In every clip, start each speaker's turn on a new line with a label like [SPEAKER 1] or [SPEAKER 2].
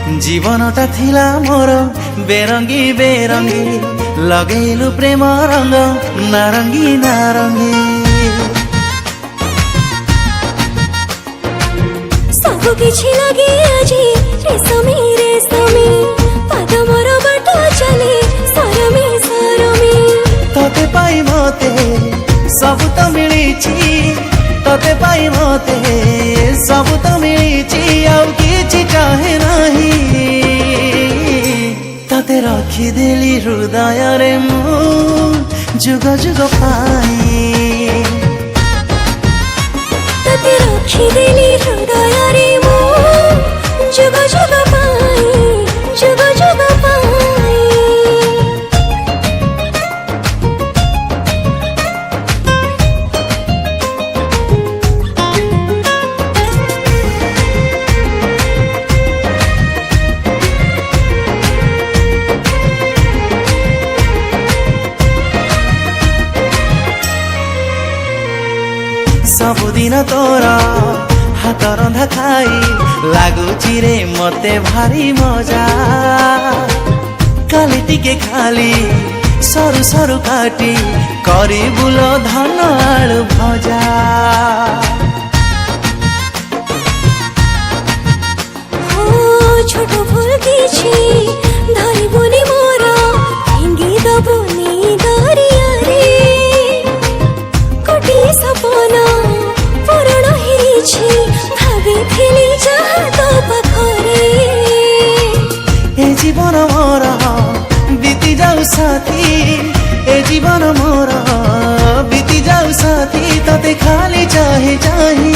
[SPEAKER 1] जीवनटा थिला मोर बेरंगी बेरंगी लगेलु प्रेम रंग नारंगी नारंगी
[SPEAKER 2] सब किछि लगे आजी रेशमी रेशमी पाद मोर बाट चले सरमी सरमी
[SPEAKER 1] तोते पाई मते सब तो मिलिछि तोते पाई मते सब तो मिलिछि आउ किछि चाहे नाही तोते रखी देली हृदय रे मु जुग जुग पाई
[SPEAKER 2] तोते रखी देली हृदय रे मु जुग जुग पाई जुग जुग पाई
[SPEAKER 1] सबुदिन तोरा हाथ रंधा खाई लागुची रे मते भारी मजा काली टिके खाली सरु सरु काटी करी बुल धन आलु भजा
[SPEAKER 2] हो छोट फूल किछि धरी बुनी मोर भांगी दबुनी दरिया रे कोटी सपना पूर्ण हेछि भाबिथिली जहा तो पाखरे
[SPEAKER 1] ए जीवन मोर बीती जाऊ साथी ए जीवन मोर बीती जाऊ साथी तते खाली चाहे चाही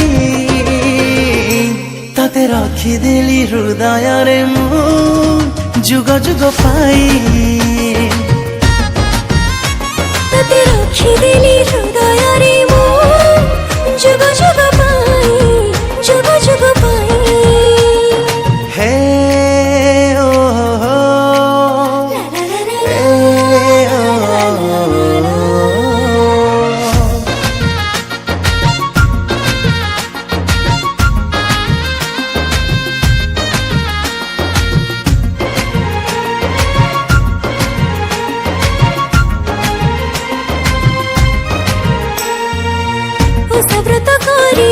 [SPEAKER 1] तते रखी देली हृदय रे मु जुग जुग पाई
[SPEAKER 2] तते रखी देली हृदय रे मु जुग जुग पाई जुग जुग पाई
[SPEAKER 1] हे ओ हो हे ओ
[SPEAKER 2] व्रत करी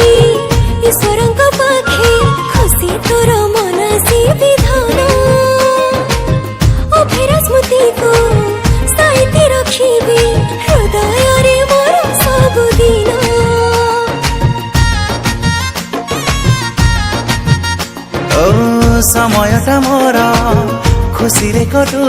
[SPEAKER 2] ईश्वरंक पाखे खुशी तोर मन से विधान अफेरा स्मृति को साइती रखिबी हृदय रे मोर सबुदिन
[SPEAKER 1] ओ समयटा मोर खुशी रे कटु